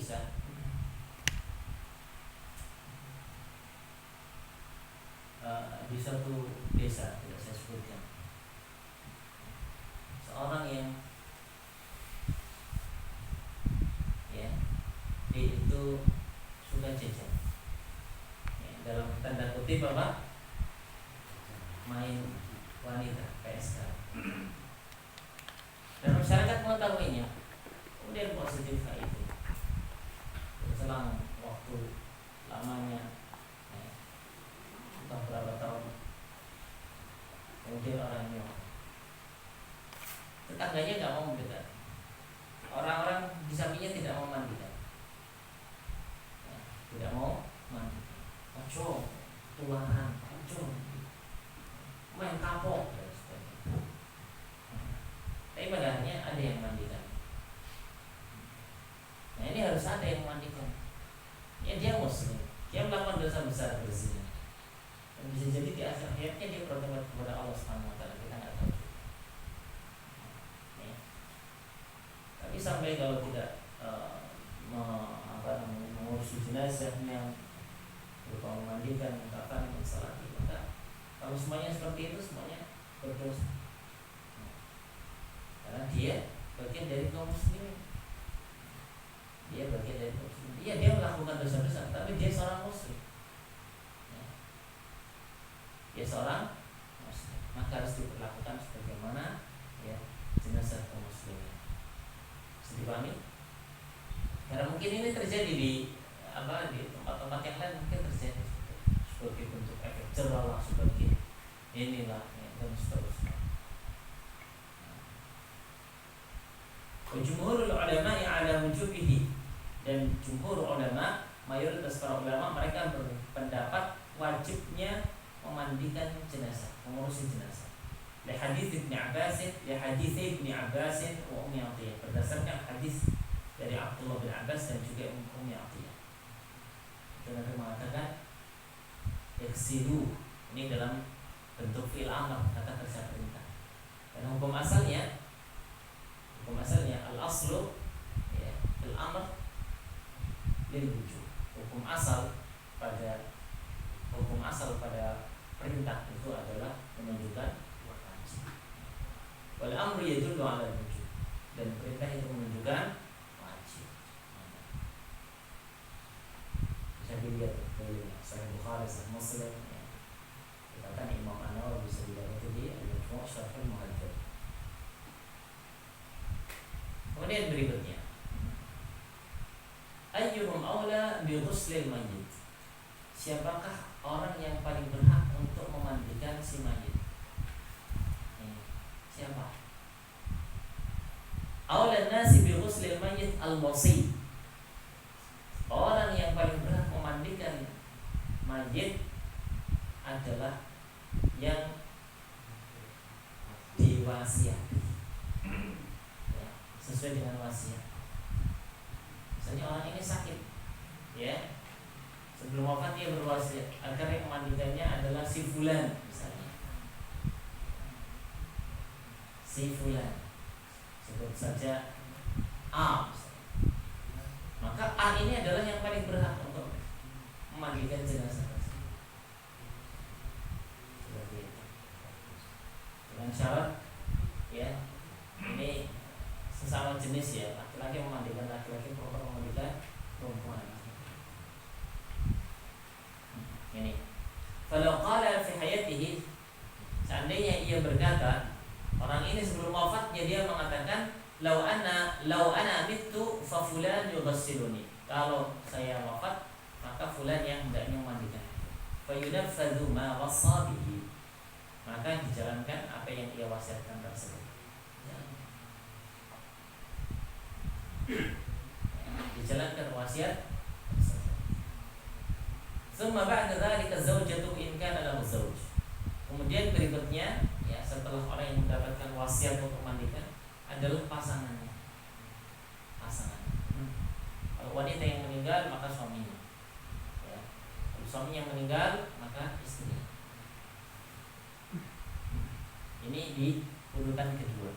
kisah di suatu desa, tidak saya sebutkan, seorang yang ya dia itu suka jajan, ya, dalam tanda kutip apa, main wanita PSK, dan masyarakat mengetahuinya. Kemudian positif itu selang waktu lamanya, ya, entah berapa tahun, kemudian orangnya, tetangganya nggak mau mendekat, orang-orang di sampingnya tidak mau mandikan, ya, tidak mau mandi, ojo tularan, ojo main kapok, dan sebagainya. Tapi pada akhirnya ada yang mandikan. Nah ini harus ada yang mandikan. Ya dia muslim, dia melakukan dosa besar berzina, dan bisa jadi di akhir hayatnya dia bertobat kepada Allah Subhanahu Wa Taala, kita nggak tahu. Ya. Tapi sampai kalau tidak mengurusi jenazahnya, berupa memandikan, mengkafani, mensalati, maka kalau semuanya seperti itu, semuanya berdosa. Karena dia bagian dari kaum muslimin. Dia bagian dari kaum muslimin. Iya, dia melakukan dosa besar, tapi dia seorang muslim. Ya. Dia seorang muslim, maka harus diperlakukan sebagaimana ya jenazah kaum muslimin. Bisa dipahami? Karena mungkin ini terjadi di tempat-tempat yang lain, mungkin terjadi sebagai bentuk efek jerah, sebagai inilah ya, dan seterusnya. Jumhurul ulama ala wujubihi, dan jumhur ulama, mayoritas para ulama, mereka berpendapat wajibnya memandikan jenazah, mengurusi jenazah. Li hadits Ibnu Abbas, wa Ummi Athiyyah, berdasarkan hadis dari Abdullah bin Abbas dan juga Ummi Athiyyah. Itu Nabi mengatakan yaksilu, ini dalam bentuk fi'il amr, kata kerja perintah. Dan hukum asalnya al-aslu ya, fil amr lil wujub. Hukum asal pada perintah itu adalah menunjukkan wajib. Wal amru yadullu 'ala al-wujub, dan perintah itu menunjukkan wajib. Bisa dilihat dari Sahih Bukhari, Sahih Muslim ya. Dikatakan Imam An-Nawawi bisa dilihat di Al-Majmu' Syarh Al-Muhadzab. Kemudian berikutnya, ayyuhum aula bi ghuslil mayyit. Siapakah orang yang paling berhak untuk memandikan si mayit? Siapa? Aula nasi bi ghuslil mayyit al-wasi. Orang yang paling berhak memandikan mayit adalah yang diwasiati, ya, sesuai dengan wasiat. Misalnya orang ini sakit, ya, sebelum wafat dia berwasiat agar yang memandikannya adalah si fulan, misalnya si fulan, sebut saja A, misalnya. Maka A ini adalah yang paling berhak untuk memandikan jenazah tersebut. Seperti itu. Dengan syarat, ya, ini sesama jenis ya, laki-laki memandikan laki-laki, perempuan memandikan perempuan. Ini. Kalau qala fi hayatihi, seandainya ia berkata, orang ini sebelum wafatnya dia mengatakan, lau ana mittu fa fulan yughassiluni. Kalau saya wafat, maka fulan yang hendaknya memandikan. Fa yunaffadhu ma wassa bihi. Maka dijalankan apa yang ia wasiatkan tersebut. Dijalankan wasiat. Tsumma ba'da dzalika zaujatu in kana lahu zauj. Kemudian berikutnya, ya, setelah orang yang mendapatkan wasiat untuk memandikan adalah pasangannya. Kalau wanita yang meninggal maka suaminya. Ya. Kalau suami yang meninggal maka istri. Ini di urutan kedua.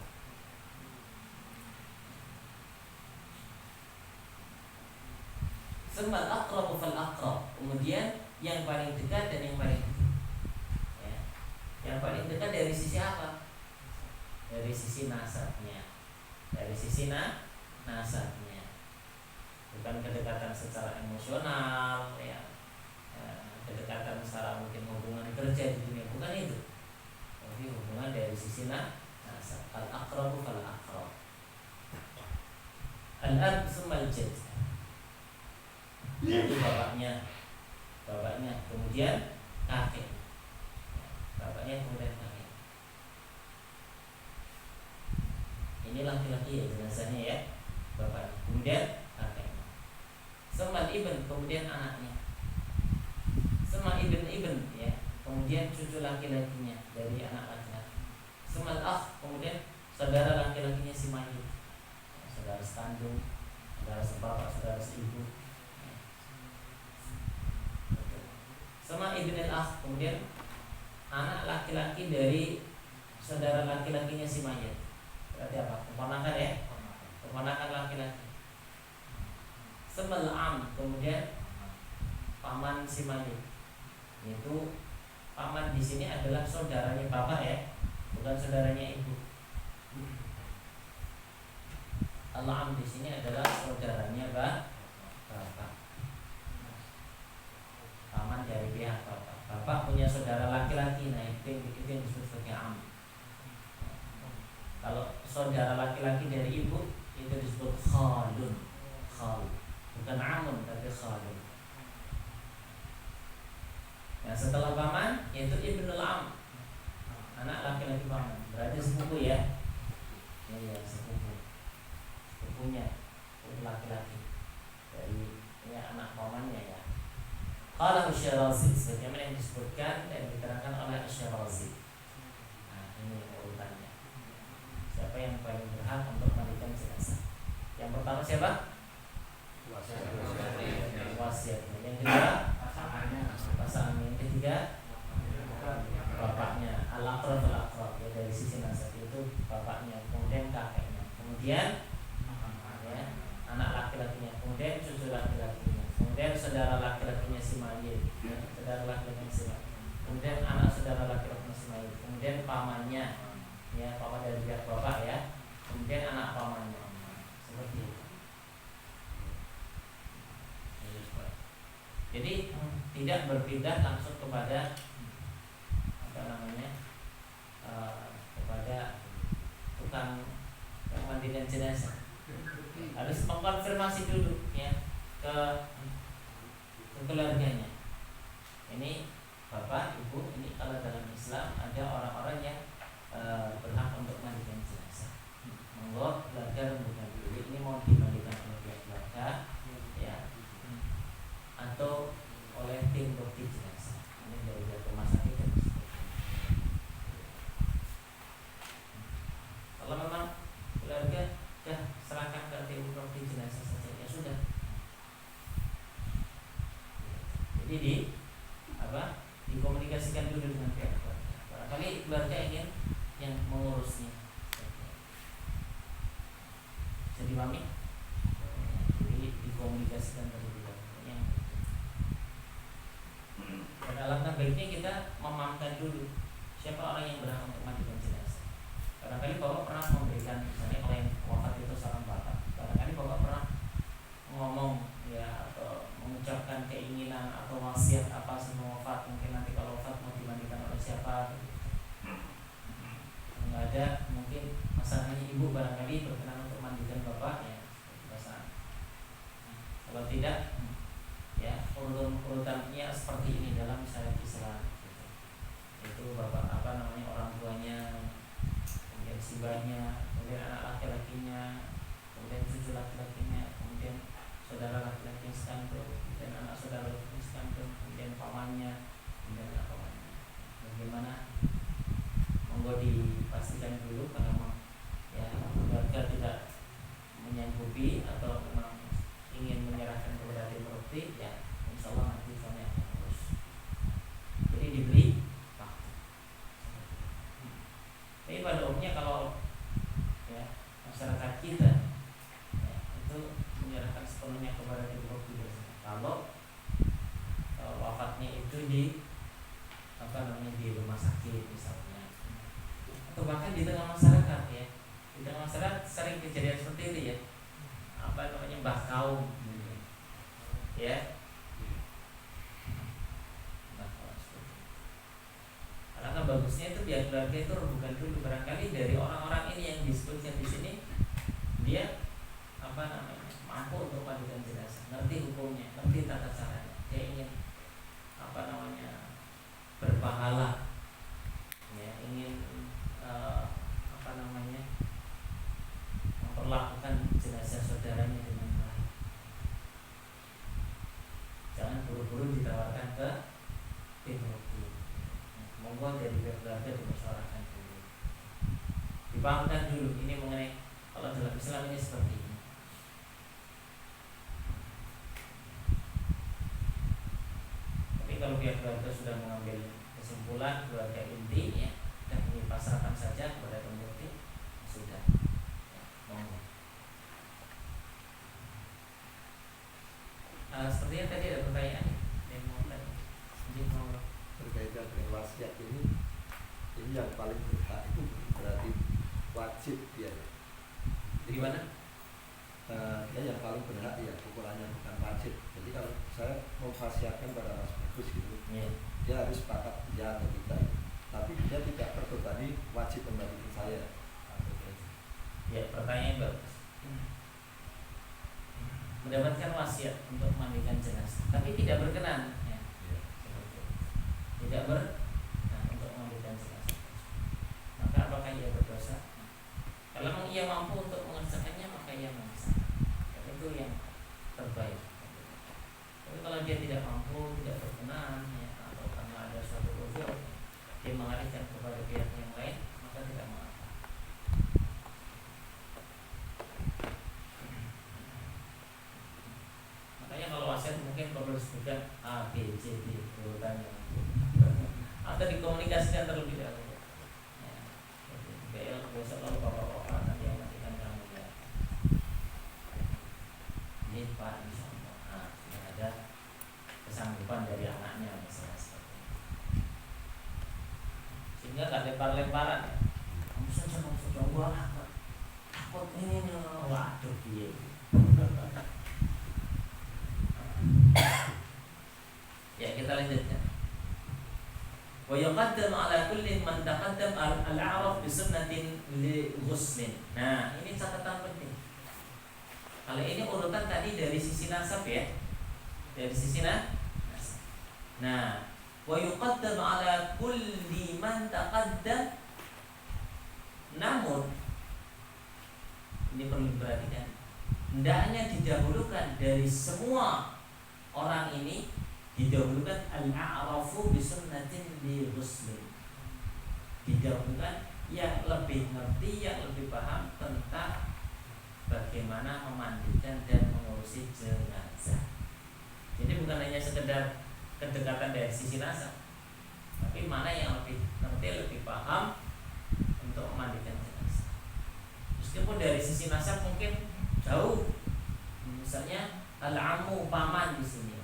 Semal aqrabu fal aqrab. Kemudian yang paling dekat dan yang paling dekat. Ya. Yang paling dekat dari sisi apa? Dari sisi nasabnya. Dari sisi nasabnya. Bukan kedekatan secara emosional, ya. Kedekatan secara mungkin hubungan kerja di dunia, bukan itu. Tapi hubungan dari sisi nasab. Al aqrabu fal aqrab. Al ab sumal jad. Itu bapaknya, kemudian kakek, bapaknya kemudian kakek. Ini laki-laki ya jenazahnya ya, bapaknya, kemudian kakeknya. Semal ibn, kemudian anaknya. Semal ibn ya, kemudian cucu laki-lakinya dari anak laki-laki. Semal akh, kemudian saudara laki-lakinya si mayit, saudara sekandung, saudara sebapak, saudara seibu. Sama ibn al-akh, kemudian anak laki-laki dari saudara laki-lakinya si mayit. Berarti apa? Keponakan ya? Keponakan laki-laki. Semal am, kemudian paman si mayit. Itu paman di sini adalah saudaranya bapak ya, bukan saudaranya ibu. Al-am di sini adalah saudaranya bapak. Paman dari pihak bapak. Bapak punya saudara laki-laki, nah itu yang disebut sebagai am. Kalau saudara laki-laki dari ibu itu disebut khalun, bukan amun tapi khalun. Nah setelah paman yaitu ibnul am, anak laki-laki paman, berarti sepupu ya. Iya sepupunya laki-laki dari ya anak pamannya ya. Qala Asy-Syirazi, sebagaimana yang disebutkan dan diterangkan oleh Asy-Syirazi. Nah, ini urutannya. Siapa yang paling berhak untuk memandikan jenazah? Yang pertama siapa? Wasiat. Yang kedua pasangannya. Yang ketiga bapaknya. Al-aqrab ya, dari sisi nasab itu bapaknya, kemudian kakeknya, kemudian ya, anak laki-lakinya, kemudian cucu laki-lakinya, kemudian saudara laki-lakinya si mayit, ya, saudara laki-lakinya si mayit, kemudian anak saudara laki-lakinya si mayit, kemudian pamannya, ya paman dari pihak bapak ya, kemudian anak pamannya, seperti itu. Jadi tidak berpindah langsung kepada apa namanya, kepada tukang yang mandikan jenazah. Harus mengkonfirmasi dulu ya ke keluarganya. Ini bapak, ibu, ini kalau dalam Islam ada orang-orang yang berhak untuk mandikan jenazah. Monggo keluarga rembukan dulu. Ini mau dimandikan oleh pihak keluarga, ya, atau oleh tim dokter jenazah. Ini dari rumah sakit dan sebagainya. Kalau memang keluarga serahkan ke tim dokter jenazah saja, ya sudah. Jadi dikomunikasikan dulu dengan pihak keluarga. Barangkali keluarga ingin yang mengurusnya. Bisa dipahami? Jadi dikomunikasikan terlebih dahulu. Dan alangkah baiknya kita memahamkan dulu siapa orang yang berhak untuk mandikan jenazah. Barangkali bapak pernah memberikan, misalnya kalau yang wafat itu seorang bapak, barangkali bapak pernah ngomong ya atau mengucapkan keinginan atau wasiat apa sebelum wafat, mungkin nanti kalau wafat mau dimandikan oleh siapa gitu. Nggak ada, mungkin pasangannya ibu barangkali berkenan untuk mandikan bapak ya, pasangan. Kalau tidak ya urutannya seperti ini dalam syariat Islam gitu. Itu bapak apa namanya, orang tuanya, kemudian sibahnya, kemudian anak laki-lakinya, kemudian cucu laki-lakinya, kemudian saudara laki-laki yang sekandung, kemudian anak saudara laki-laki yang sekandung, kemudian pamannya, kemudian anak pamannya. Bagaimana? Monggo dipastikan dulu kalau ya keluarga tidak menyanggupi atau memang ingin menyerahkan kepada tim dokter, ya insya Allah nanti kami akan urus. Jadi diberi waktu. Tapi pada umumnya kalau ya masyarakat kita ya, itu menyerahkan sepenuhnya kepada tim dokter biasanya. Kalau wafatnya itu di di rumah sakit misalnya, atau bahkan di tengah masyarakat ya, di tengah masyarakat sering kejadian seperti itu ya, mbah kaum ya, mbah kaum seperti itu. Alangkah bagusnya itu biar keluarga itu bukan dulu, barangkali dari orang-orang ini yang disebutkan di sini dia mampu untuk memandikan jenazah, ngerti hukumnya, ngerti tata caranya, dia ingin berpahala ya, ingin memperlakukan jenazah saudaranya dengan baik. Jangan buru-buru ditawarkan ke tim hukum. Monggo dari keluarga dimusyawarahkan dulu, dipahamkan dulu ini mengenai kalau dalam Islam ini seperti ini. Tapi kalau pihak keluarga sudah mengambil kesimpulan keluarga inti ya, dan dipasrahkan saja kepada pemukti, sudah ya, monggo. Sepertinya tadi ada pertanyaan yang mau tanya. Mau berkaitan dengan wasiat ini yang paling berhak itu berarti wajib dia. Di mana? Dia yang paling berhak ya, ukurannya bukan wajib. Jadi kalau saya mau wasiatkan pada Mas Bagus gitu, dia harus sepakat ya atau tidak. Tapi dia tidak terbebani wajib membantu saya. Ya, pertanyaan bagus. Mendapatkan wasiat untuk memandikan jenazah, tapi tidak berkenan ya. Tidak berkenan untuk memandikan jenazah, maka apakah ia berdosa? Kalau memang ia mampu untuk mengerjakannya, maka ia mengerjakan, dan itu yang terbaik. Tapi kalau dia tidak mampu, tidak berkenan ya, atau karena ada suatu uzur dia mengalihkan kepada pihak yang lain, maka tidak mengapa. Makanya kalau wasiat mungkin perlu disebutkan A, B, C, D urutannya, atau dikomunikasikan terlebih dahulu. Ya, besok kalau bapak-bapak nanti yang matikan kamu ya, ini Pak, insyaallah sudah ada kesanggupan dari anaknya misalnya seperti itu. Sehingga gak lempar-lemparan ya. Kamu saja gua takut ini waduh piye. Ya, kita lanjutkan. Wa yuqaddam ala kulli man taqaddam al-a'raf bi sunnatin li ghuslin. Nah, ini catatan penting. Kalau ini urutan tadi dari sisi nasab ya. Dari sisi nasab. Nah, wa yuqaddam ala kulli man taqaddam. Namun ini perlu diperhatikan. Hendaknya didahulukan dari semua orang ini, didahulukan al-a'rafu bi sunnatin li ghusli. Didahulukan yang lebih ngerti, yang lebih paham tentang bagaimana memandikan dan mengurusi jenazah. Jadi bukan hanya sekedar kedekatan dari sisi nasab, tapi mana yang lebih ngerti, lebih paham untuk memandikan jenazah. Meskipun dari sisi nasab mungkin jauh, misalnya al-ammu, paman di sini.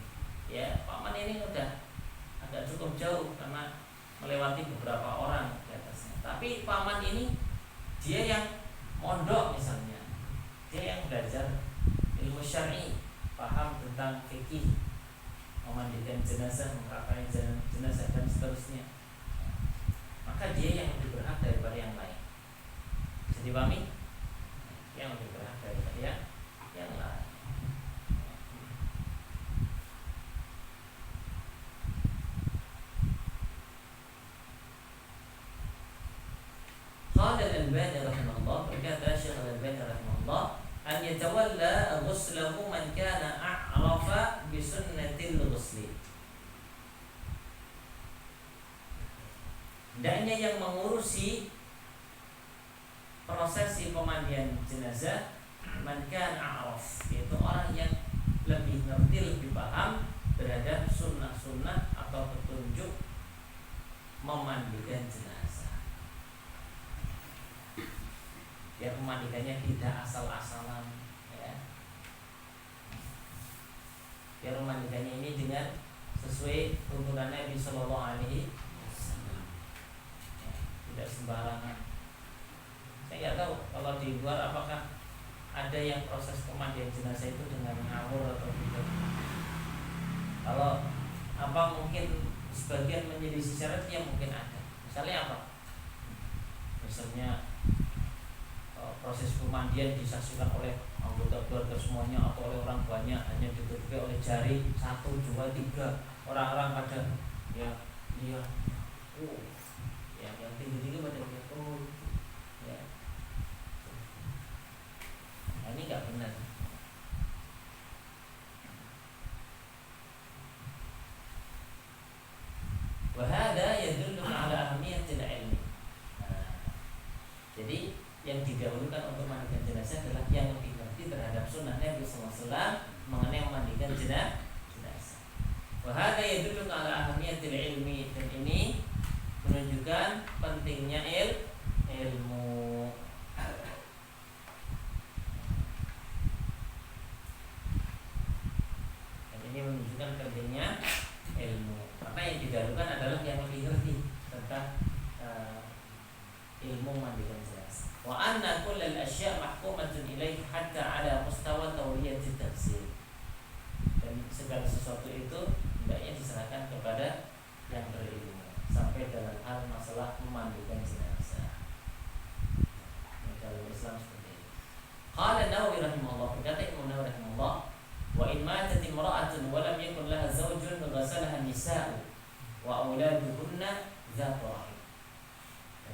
Ya, paman ini udah agak cukup jauh karena melewati beberapa orang di atasnya. Tapi paman ini dia yang mondok misalnya, dia yang belajar ilmu syar'i, paham tentang fikih, memandikan jenazah, mengkafani jenazah dan seterusnya. Maka dia yang lebih berhak daripada yang lain. Bisa dipahami? Yang lebih berhak daripada yang lain. Qala al-Albani rahimahullah, berkata Syekh al-Albani rahimahullah, an yatawalla ghuslahu man kana a'rafa bi sunnatil ghusli. Hendaknya yang mengurusi prosesi pemandian jenazah man kana a'raf, yaitu orang yang lebih ngerti, lebih paham terhadap sunnah-sunnah atau petunjuk memandikan jenazah. Ya, memandikannya tidak asal-asalan ya. Dia memandikannya ini dengan sesuai tuntunan Nabi Sallallahu Alaihi Wasallam. Tidak sembarangan. Saya nggak tahu kalau di luar apakah ada yang proses pemandian jenazah itu dengan ngawur atau tidak. Kalau apa mungkin sebagian menyelisih syarat ya mungkin ada. Misalnya apa? Misalnya proses pemandian disaksikan oleh anggota keluarga semuanya atau oleh orang banyak, hanya ditutupi oleh jari 1, 2, 3 orang-orang pada ya iya ya yang tinggi-tinggi pada dia ya. Nah, ini nggak benar. Wahada yadullu ala ahamiyatil ilmi. Jadi yang didahulukan untuk memandikan jenazah adalah yang lebih ngerti terhadap sunnah Nabi SAW mengenai memandikan jenazah. Wahada yadullu ala ahamiyatil ilmi, dan ini menunjukkan pentingnya ilmu. Dan ini menunjukkan pentingnya ilmu. Maka yang didahulukan adalah yang lebih ngerti tentang ilmu memandikan jenazah. Wa anna kullal asya' mahkumatun ilaihi hatta ala mustawa tawriyati tafsir. Dan segala sesuatu itu hendaknya diserahkan kepada yang berilmu sampai dalam hal masalah memandikan jenazah. Dalam Islam seperti ini. Qala Nawawi rahimahullah, berkata Imam Nawawi rahimahullah, wa in matat imra'atun wa lam yakun laha zawjun ghasalaha nisa'u wa auladuhunna dzatu rahim.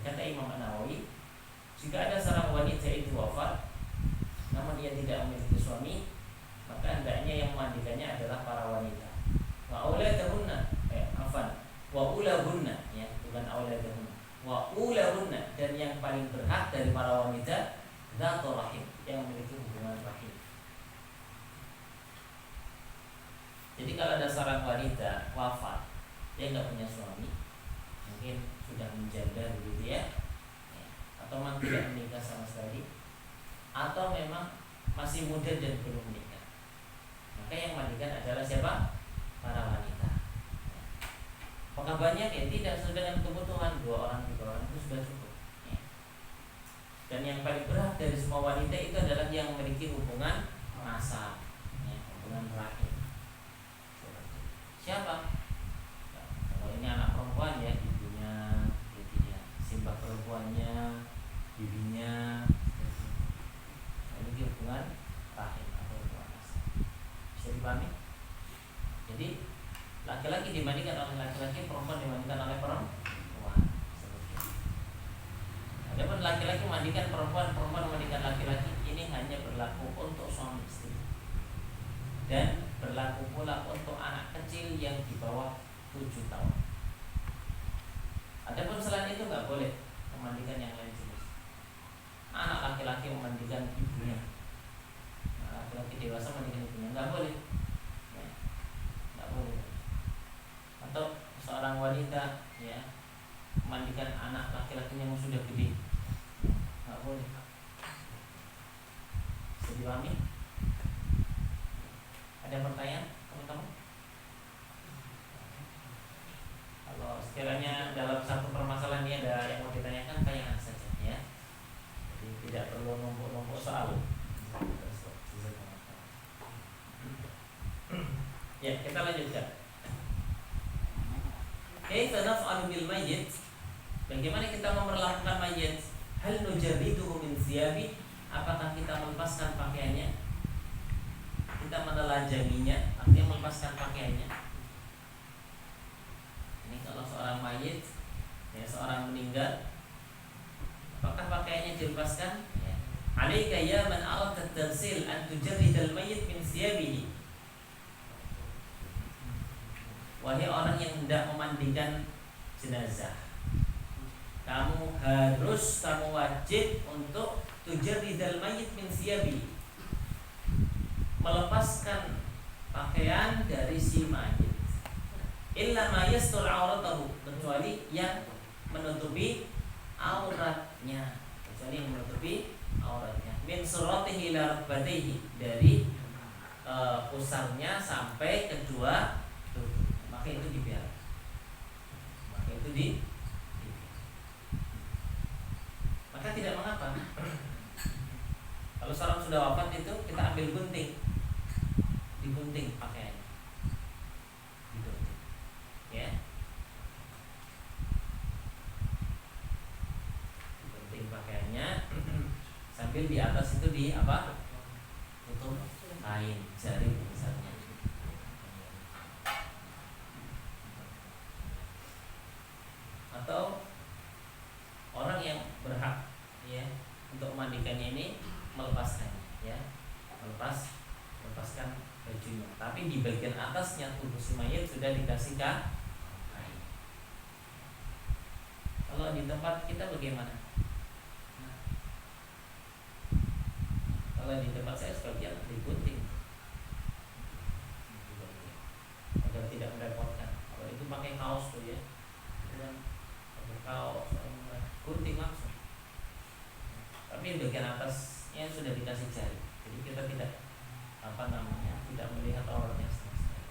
Kata Imam Nawawi, jika ada seorang wanita itu wafat namun ia tidak memiliki suami, maka hendaknya yang memandikannya adalah para wanita. Wa auladuhunna wa ulahunna, ya, bukan auladuhunna. Wa ulahunna, dan yang paling berhak dari para wanita dzatu rahim, yang memiliki hubungan rahim. Jadi kalau ada seorang wanita wafat, dia nggak punya suami, mungkin sudah menjanda begitu ya, atau memang tidak menikah sama sekali, atau memang masih muda dan belum menikah, maka yang mandikan adalah siapa? Para wanita. Apakah banyak? Ya tidak, sesuai dengan kebutuhan 2 orang 3 orang itu sudah cukup. Dan yang paling berat dari semua wanita itu adalah yang memiliki hubungan nasab, hubungan rahim. Siapa? Kalau ini anak perempuan ya, ibunya, ibunya, simbah perempuannya, bibinya, memiliki hubungan rahim atau hubungan nasab. Bisa dipahami? Jadi laki-laki dimandikan oleh laki-laki, perempuan dimandikan oleh perempuan. Adapun laki-laki memandikan perempuan, perempuan memandikan laki-laki, ini hanya berlaku untuk suami istri. Dan berlaku pula untuk anak kecil yang di bawah 7 tahun. Adapun selain itu nggak boleh memandikan yang lain jenis. Anak laki-laki memandikan ibunya, laki-laki dewasa memandikan ibunya, nggak boleh, ya, nggak boleh. Atau seorang wanita ya memandikan anak laki-lakinya yang sudah gede, nggak boleh. Bisa dipahami? Ada pertanyaan teman-teman? Kalau sekiranya dalam satu permasalahan ini ada yang mau ditanyakan, tanyakan saja ya. Jadi tidak perlu numpuk-numpuk soal. Ya, kita lanjutkan. Kaifa naf'alu bil mayyit? Bagaimana kita memperlakukan mayit? Hal nujarriduhu min thiyabi? Apakah kita melepaskan pakaiannya? Kita menelanjanginya, artinya melepaskan pakaiannya. Ini kalau seorang mayit, ya, seorang meninggal, apakah pakaiannya dilepaskan? Ya. Alaika ya man aradta at-taghsil an tujarridal mayyit min thiyabihi. Wahai orang yang hendak memandikan jenazah, kamu wajib untuk tujarridal mayyit min thiyabihi, melepaskan pakaian dari si mayit, illa ma yastur auratahu, kecuali yang menutupi auratnya, min suratihi ila rukbatayhi, dari pusarnya sampai kedua lutut, maka itu dibiarkan. Maka itu maka tidak mengapa. Kalau seorang sudah wafat itu kita ambil gunting, digunting pakaiannya, digunting, ya, digunting pakaiannya, sambil di atas itu di apa? Tutup kain, jaring misalnya. Atau orang yang berhak, ya, untuk memandikannya ini melepaskannya, ya, melepaskan bajunya, tapi di bagian atasnya tubuh si mayit sudah dikasih kain. Kalau di tempat kita bagaimana? Kalau di tempat saya sebagian digunting agar tidak merepotkan. Kalau itu pakai kaos tuh, ya, itu kan pakai kaos, gunting langsung. Tapi bagian atasnya sudah dikasih jari, jadi kita tidak tidak melihat auratnya sama sekali.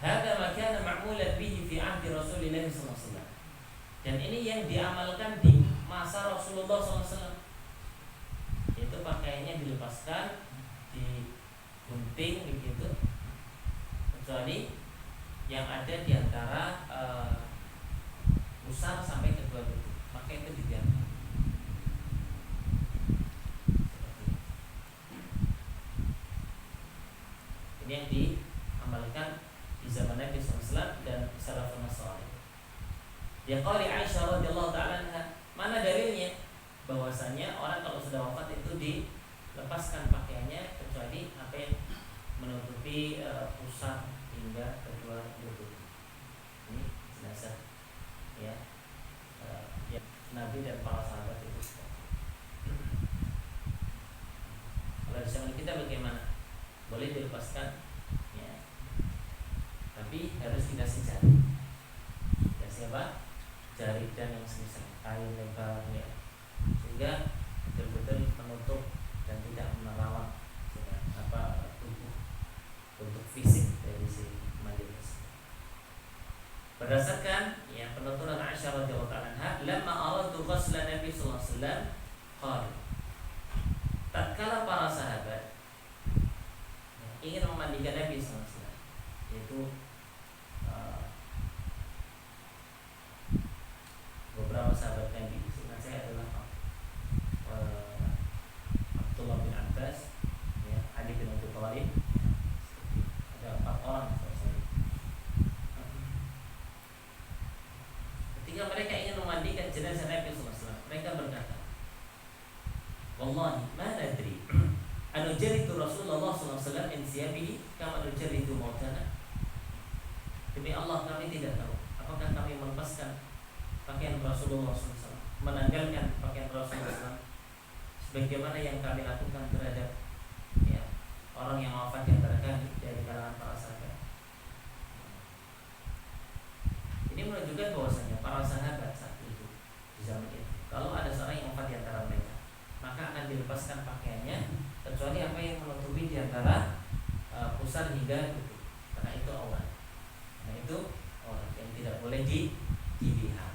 Hada ma kana ma'mulan bihi fi 'ahdi Rasulillah sallallahu alaihi wasallam. Dan ini yang diamalkan di masa Rasulullah SAW. Itu pakaiannya dilepaskan, digunting begitu, kecuali yang ada di antara pusar sampai kedua lutut, maka itu dibiarkan. Ini yang diamalkan di zaman Nabi SAW dan salafun salih. Ya qali Aisyah radhiyallahu ta'ala anha, mana dalilnya bahwasanya orang kalau sudah wafat itu dilepaskan pakaiannya kecuali apa yang menutupi pusar hingga kedua lutut. Ini jenazah, ya, ya, Nabi dan para sahabat itu. Kalau di zaman kita bagaimana? Boleh dilepaskan, ya, tapi harus dikasih jari. Dikasih apa? Jari dan yang semisal, kain lebar, ya, sehingga betul-betul menutup dan tidak menerawang tubuh, untuk fisik dari si mayit. Berdasarkan, ya, penuturan Aisyah radhiyallahu ta'ala anha, lamma aradu ghusla Nabi sallallahu alaihi wasallam, qala, tatkala para sahabat ingin memandikan Nabi sallallahu alaihi wasallam, yaitu beberapa sahabat Nabi, seingat saya adalah Abdullah bin Abbas, ya, Ali bin Abi Thalib, ada 4 orang. Ketika mereka ingin memandikan jenazah Nabi sallallahu alaihi wasallam, mereka berkata, wallahi ma nadri anujaridu Rasulullah sallallahu alaihi wasallam in siyabihi kama nujaridu mautana. Demi Allah, kami tidak tahu apakah kami melepaskan pakaian Rasulullah SAW, menanggalkan pakaian Rasulullah SAW sebagaimana yang kami lakukan terhadap, ya, orang yang wafat di antara kami dari kalangan para sahabat. Ini menunjukkan bahwasanya para sahabat saat itu, di zaman itu, kalau ada seorang yang wafat di antara mereka, maka akan dilepaskan pakaiannya kecuali apa yang menutupi di antara pusar hingga lutut, karena itu aurat. Karena itu aurat yang tidak boleh dilihat.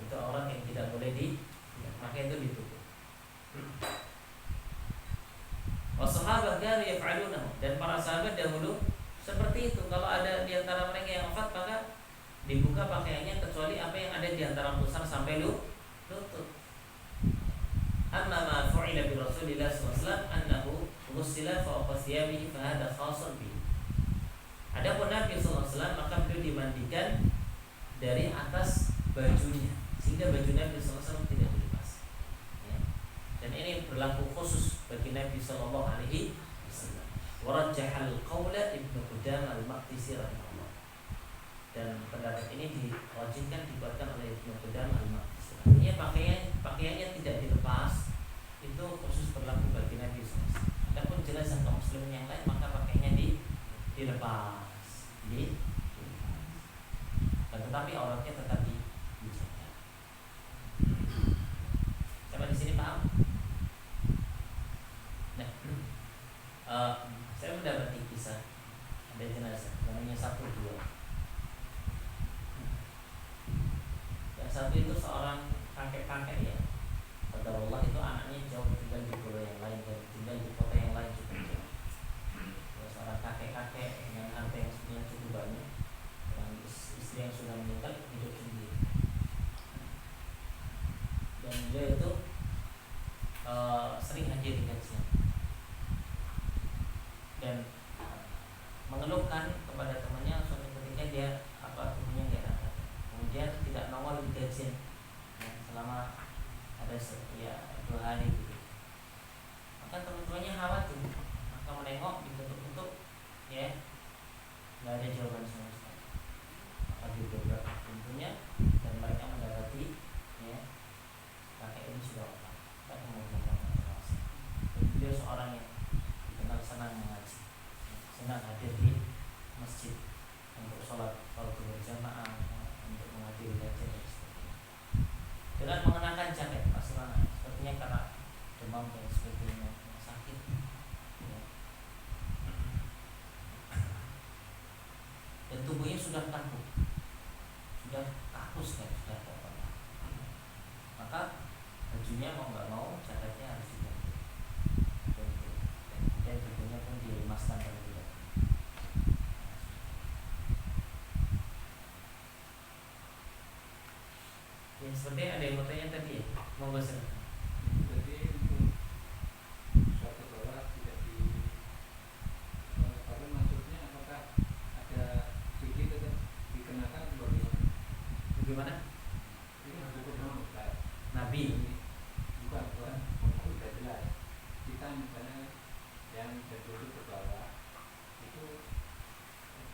Itu orang yang tidak boleh maka itu ditutup. Wassahabat kanu yaf'alunahu, dan para sahabat dahulu seperti itu. Kalau ada di antara mereka yang wafat, maka dibuka pakaiannya kecuali apa yang ada di antara pusar sampai lutut. Amma ma fu'ila bi Rasulillah sallallahu alaihi wasallam annahu ghussila fawqa thiyabihi fa hadha khasun bihi. Adapun Nabi sallallahu alaihi wasallam, maka beliau dimandikan dari atas bajunya, sehingga baju Nabi SAW tidak dilepas, ya. Dan ini berlaku khusus bagi Nabi Sallallahu Alaihi Wasallam. Warajjahal qawla Ibnu Qudamah al-Maqdisi rahimahullah. Dan pendapat ini diwajibkan dibuatkan oleh Ibnu Qudamah al-Maqdisi. Artinya pakaiannya tidak dilepas, itu khusus berlaku bagi Nabi SAW. Adapun jenazah kaum muslimin yang lain, maka pakaiannya dilepas, tetapi auratnya tetap dijaga. Saya mendapati kisah ada jenazah namanya satu dua. Yang satu itu seorang kakek-kakek ya. Qadarullah itu anaknya jauh tinggal di pulau yang lain dan tinggal di kota yang lain juga jauh. Seorang kakek-kakek dengan harta yang sebenarnya cukup banyak, dengan istri yang sudah meninggal hidup sendiri. Dan dia itu sering hadir di kajian dan mengeluhkan kepada temannya suatu ketika dia tubuhnya nggak enak, kemudian tidak nongol di kajian ya, selama ada 2 hari gitu. Maka teman-temannya khawatir, maka menengok dibentuk-bentuk ya nggak ada jawaban sama sekali. Maka didobrak pintunya dan mereka mendapati ya kakek ini sudah wafat. Tak kemudian dia seorang yang dikenal senang mengaji, senang hadir di masjid untuk sholat berjamaah, untuk menghadiri kajian dan sebagainya. Dengan mengenakan jaket pasukan, sepertinya karena demam dan sebagainya, sakit. Ya. Dan tubuhnya sudah kaku, sudah kaku sekali, sudah pokoknya. Maka bajunya mau nggak mau jaketnya harus diganti. Dan kemudian tubuhnya pun dilemaskan terlebih dahulu. Ya, seperti ada yang mau tanya tadi ya, mau silakan. Jadi untuk suatu sholat tidak tapi maksudnya apakah ada zikir tetap dikenakan bagaimana? Bagaimana? Ini cukup Ustaz. Nabi. Bukan sudah jelas. Kita misalnya yang berduduk ke bawah itu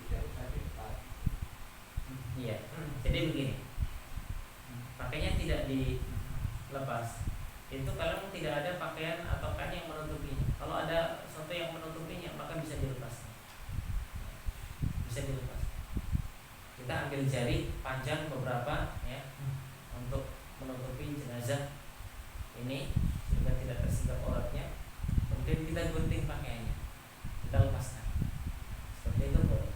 tidak usah dilepas. Iya. Jadi begini. Pakainya tidak dilepas. Itu kalau tidak ada pakaian atau kain yang menutupinya. Kalau ada sesuatu yang menutupinya maka bisa dilepas. Bisa dilepas. Kita ambil jari panjang beberapa ya untuk menutupi jenazah ini sehingga tidak tersingkap auratnya. Kemudian kita gunting pakaiannya, kita lepaskan. Seperti itu boleh.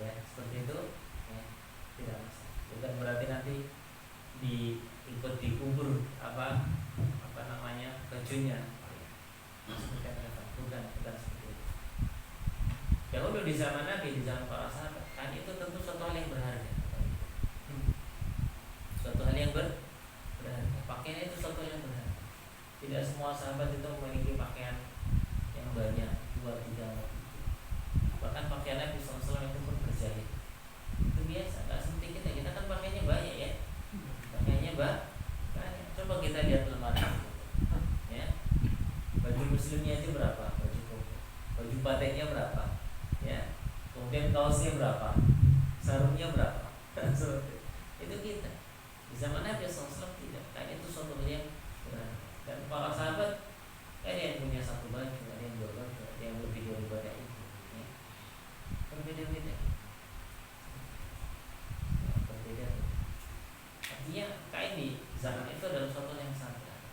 Ya, seperti itu ya, tidak masalah. Bukan berarti nanti ikut dikubur bajunya. Bukan seperti itu. Dahulu di zaman Nabi, di zaman para sahabat, kan itu tentu suatu hal yang berharga. Suatu hal yang berharga. Pakaian itu suatu hal yang berharga. Tidak semua sahabat itu memiliki pakaian yang banyak, 2, 3, 4. Bahkan pakaian Nabi SAW itu pun berjahit. Itu biasa, nggak seperti kita kan pakaiannya banyak ya. Pakaiannya banyak. Coba kita lihat lemari. Ya. Baju muslimnya aja berapa? Baju koko. Baju batiknya berapa? Ya. Kemudian kaosnya berapa? Sarungnya berapa? Seperti itu kita. Di zaman Nabi SAW tidak. Kan itu suatu hal yang berharga. Dan para sahabat ada yang punya satu baju, ada yang 2 baju, ada yang lebih daripada itu. Ya. Berbeda-beda. Berbeda. Artinya kain di zaman itu adalah suatu yang sangat berharga.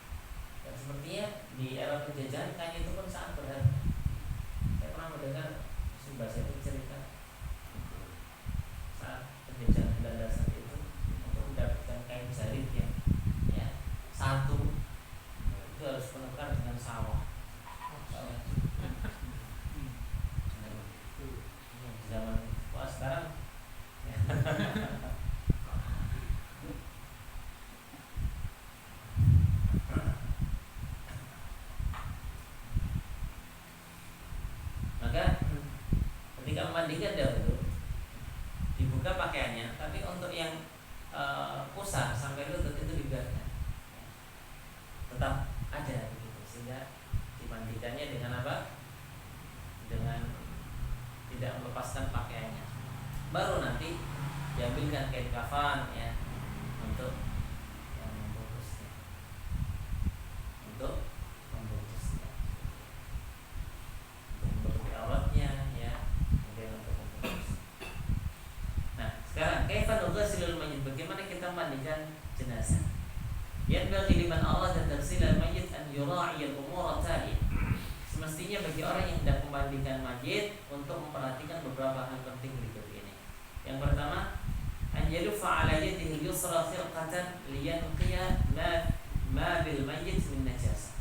Dan sepertinya di era penjajahan kain itu pun sangat berharga. Saya pernah mendengar bahasa itu cerita saat penjajahan Belanda saat itu untuk mendapatkan kain jarit yang ya satu itu harus menukar dengan sawah. Di zaman sekarang ya. Maka ketika memandikan dahulu dibuka pakaiannya, tapi untuk yang pusar sampai lutut itu dibiarkan. Tetap ada begitu, sehingga dimandikannya dengan apa? Dengan tidak melepaskan pakaiannya. Baru nanti diambilkan kain kafan ya untuk yang membungkusnya. Untuk membungkusnya. Untuk menutupi auratnya ya, kemudian untuk membungkus. Nah, sekarang kaifa nughsilul mayyit? Bagaimana kita mandikan jenazah? Yan bagi liman Allah dan tersilal mayyit an yura'i al-umur tali. semestinya bagi orang yang hendak memandikan mayit untuk memperhatikan beberapa hal penting berikut ini. Yang pertama, an yadfa ala yadihi al-yusra khirqatan liyanqiya ma bil mayyit min najasah.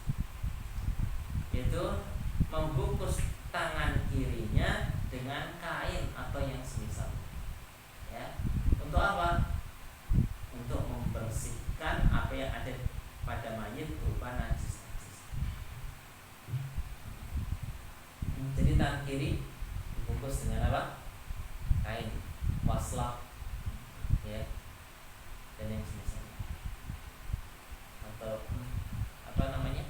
Yaitu membungkus tangan kirinya dengan kain atau yang semisal. Ya. Untuk apa? Untuk membersihkan apa yang ada pada mayit berupa najis. Jadi tangan kiri dibungkus dengan apa? Kain, waslak, ya, dan yang semisal. Atau apa namanya?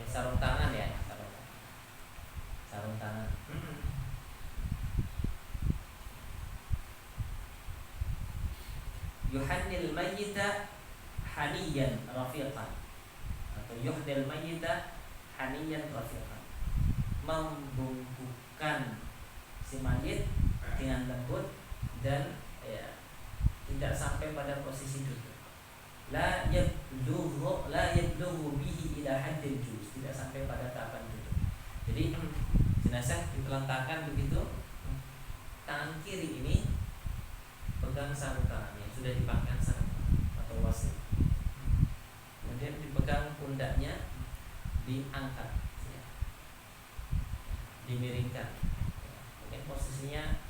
Sarung tangan ya, sarung tangan. Yuhannil mayyita haniyan rafiqan, atau yuhdil mayyita haniyan rafiqan, membungkukkan si mayit dengan lembut dan ya, tidak sampai pada posisi duduk. La yablughu bihi ila haddil julus, tidak sampai pada tahapan duduk. Jadi jenazah ditelantarkan begitu, tangan kiri ini pegang sarung tangannya, sudah dipakaikan sarung atau wasir. Kemudian dipegang pundaknya, diangkat, ya, dimiringkan. Mungkin posisinya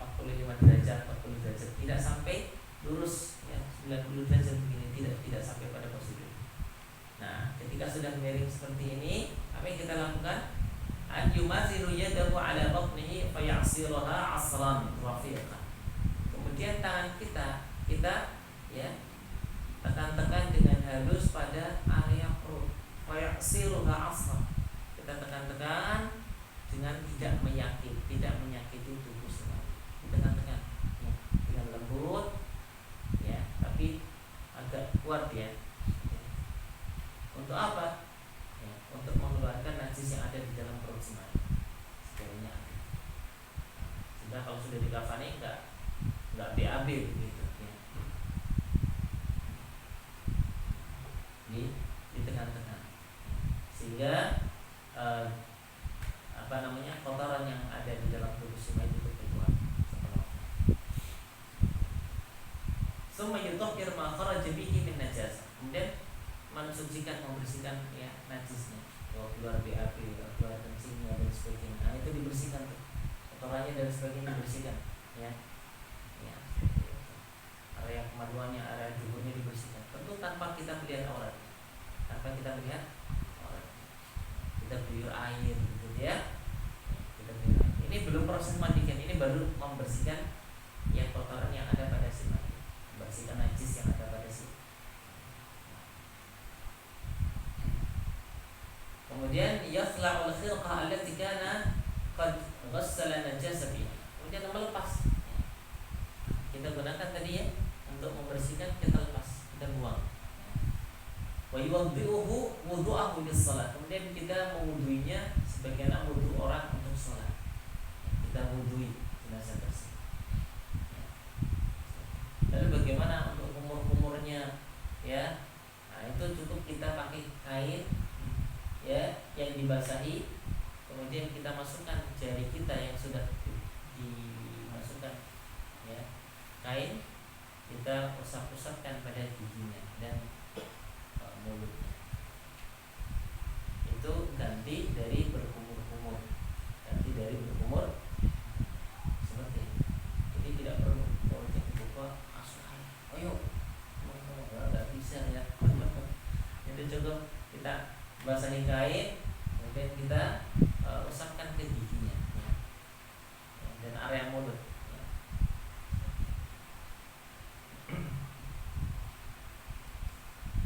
45 derajat, 40 derajat, tidak sampai lurus, ya, 90 derajat begini, tidak sampai pada posisi itu. Nah, ketika sudah miring seperti ini, apa yang kita lakukan? An yumathiru yadahu ala batnihi fayasiraha asran rafiqan. Kemudian tangan kita ya tekan-tekan dengan halus pada area perut. Fayasiruha asran. Kita tekan-tekan dengan tidak menyakiti tubuh sekali. Tekan-tekan ya, dengan lembut ya, tapi agak kuat ya. Untuk apa? Ya, untuk mengeluarkan najis yang ada di dalam perut semuanya. Sekiranya ada. Sehingga kalau sudah dikafani enggak BAB gitu ya. Ditekan-tekan. Sehingga kotoran yang ada di dalam tubuh si mayit itu keluar setelah. Summa yutahhir ma kharaja bihi min najasah. Kemudian mensucikan, membersihkan ya najisnya. Kalau keluar BAB, keluar kencingnya dan sebagainya. Nah, itu dibersihkan tuh. Kotorannya dan sebagainya dibersihkan ya. Ya. Area kemaluannya, area duburnya dibersihkan. Tentu tanpa kita melihat aurat. Tanpa kita melihat aurat. Kita buyur air gitu ya. Kita buyur air. Ini belum proses mandikan, ini baru membersihkan yang kotoran yang ada pada si mayit. Membersihkan najis yang ada pada si. Kemudian yakhla'ul khirqah allati kana qad ghassala najasa biha. Kemudian melepas. Kita gunakan tadi ya untuk membersihkan, kita lepas, kita buang. Wa yuwaddi'uhu wudu'ahu lis-shalah. Kemudian kita mewuduinya sebagaimana wudu orang untuk salat. Kita wudui jenazah tersebut. Lalu bagaimana untuk kumur-kumurnya ya? Nah, itu cukup kita pakai kain ya yang dibasahi, kemudian kita masukkan jari kita yang sudah dimasukkan ya kain, kita usap-usapkan pada giginya dan mulutnya. Itu ganti dari berkumur-kumur, seperti ini. Jadi tidak perlu mulutnya dibuka asuhan. Ayo, nggak bisa ya. Itu cukup kita basahi kain, kemudian kita usapkan ke giginya ya. Dan area mulut ya.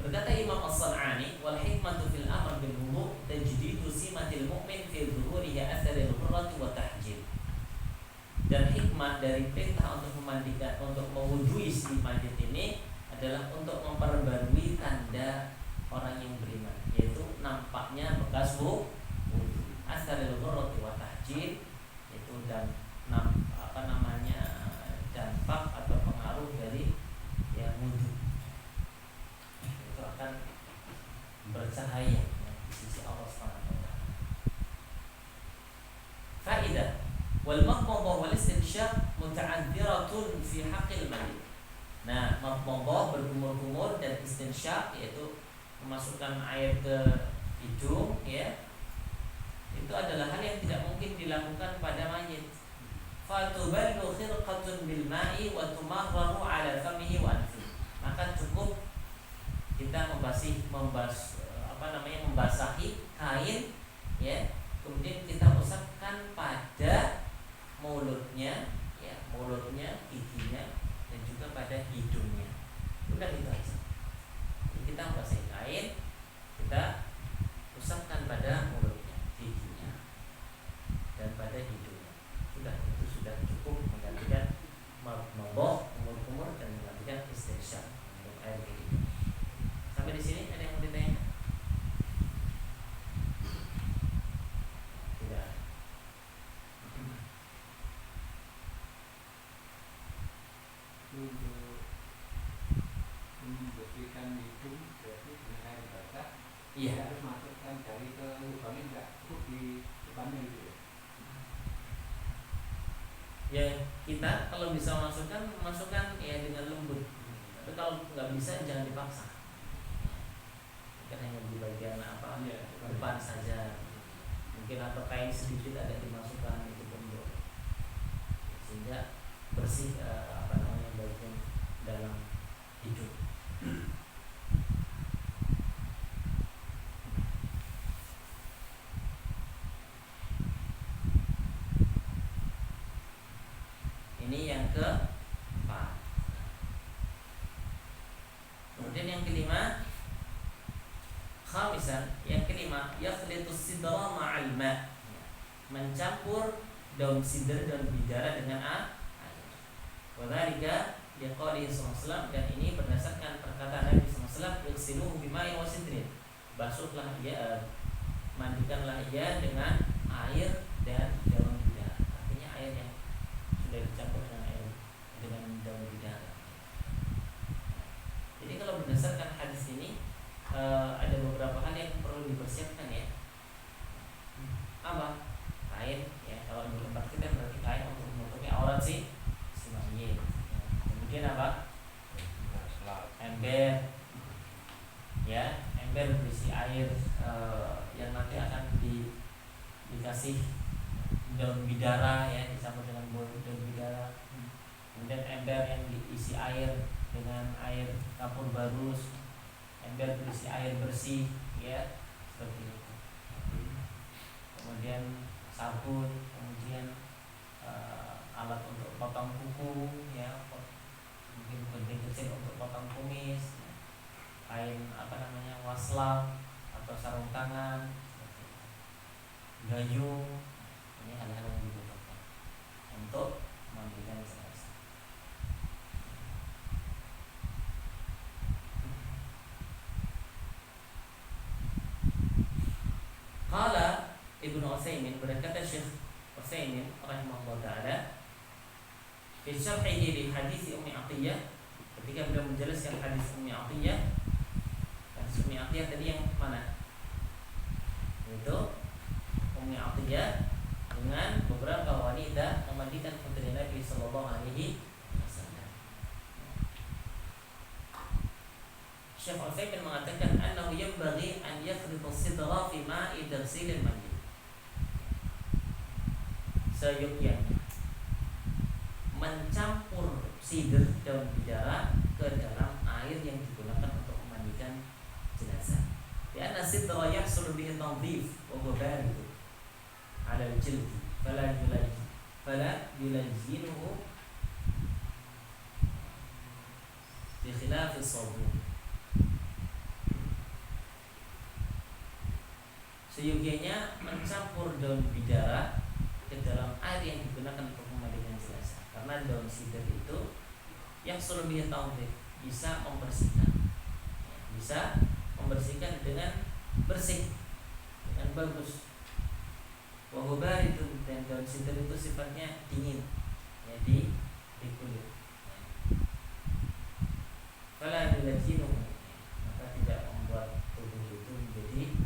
Berkata Imam As-San'ani, wal hikmatu fil amr bil wudu' tajdidu simatil mu'min fi dhuhurihi atharil hurrati wa tahjil. Dan hikmah dari perintah untuk memandikan, untuk mewudui si mayit ini adalah untuk memperbarui tanda orang yang beriman, yaitu nampaknya bekas wudu, asaril ghurrati wa tahjil, itu dan dampak atau pengaruh dari ya wudu. Itu akan bercahaya bahaya ya, di sisi Allah Subhanahu wa taala. Faedah wal madmadah wal istinsyaq muta'adziratun fi haqqil mayyit. Nah, madmadah berkumur-kumur dan istinsyaq yaitu memasukkan air ke hidung ya. Itu adalah hal yang tidak mungkin dilakukan pada mayit. Fatuballu khirqatun bil ma'i wa tumarrahu ala famihi wa anfihi. Maka cukup kita membasahi kain ya, kemudian kita usapkan pada mulutnya ya, giginya dan juga pada hidungnya. Udah gitu aja. Jadi kita membasahi kain, kita usapkan pada mulutnya, giginya dan pada hidungnya. Itu sudah cukup menggantikan madmadah, kumur-kumur dan menggantikan istinsyaq untuk air ke hidung. Sampai di sini ada yang mau ditanya? Tidak. Untuk membersihkan hidung berarti dengan air basah. Iya. Harus masukkan jari ke lubangnya, enggak cukup di depannya gitu ya. Ya kita kalau bisa masukkan ya dengan lembut. Tapi kalau nggak bisa jangan dipaksa. Mungkin hanya di bagian depan saja. Mungkin atau kain sedikit agak dimasukkan itu pun boleh. Sehingga bersih bagian dalam hidung. Ini yang keempat. Kemudian yang kelima, khamisan, yang kelima, yakhlitus sidra ma'al ma'. Mencampur daun sidr dan bidara dengan air. Wadhalika liqaulihi sallallahu alaihi wasallam, dan ini berdasarkan perkataan Nabi sallallahu alaihi wasallam, ighsiluhu bima'in wa sidrin. Basuhlah ia, mandikanlah ia dengan air dan daun bidara. Artinya air yang sudah dicampur dengan daun bidara. Jadi kalau berdasarkan hadis ini ada beberapa hal yang perlu dipersiapkan ya. Apa? Kain ya, kalau di tempat kita berarti kain untuk menutupi aurat si mayit. Kemudian apa? Ember ya, ember berisi air yang nanti akan dikasih daun bidara ya, dicampur dengan daun bidara. Kemudian ember yang diisi air dengan air kapur barus, ember berisi air bersih ya, seperti itu. Kemudian sabun, kemudian alat untuk potong kuku ya, mungkin gunting kecil untuk potong kumis, kain waslam atau sarung tangan, gayung. Ini hal-hal yang dibutuhkan untuk memandikan jenazah. Qala Ibnu Utsaimin, berkata Syekh Utsaimin rahimahullah taala fi syarhihi li hadis Ummi Athiyyah, ketika beliau menjelaskan hadis Ummi Athiyyah. Hadis Ummi Athiyyah tadi yang mana? Itu Ummi Athiyyah dengan beberapa wanita memandikan putri Nabi sallallahu alaihi wasallam. Syekh Utsaimin mengatakan annahu yanbaghi an yakhrita as-sidra fi ma'i taghsil al-mayyit. Seyogyanya mencampur sidr daun bidara ke dalam air yang digunakan untuk memandikan jenazah. Karena sidra yahsul bihi tandhif wa huwa barid ala al-jild fala yulajjinuhu bi khilaf as-sabun. Seyogyanya mencampur daun bidara ke dalam air yang digunakan untuk memandikan jenazah, karena daun sidr itu yang lebih taufik bisa membersihkan dengan bersih, dengan bagus. Wahubah itu, dan daun sidr itu sifatnya dingin ya, di kulit. Fala yulajjinuhu, maka tidak membuat tubuh itu menjadi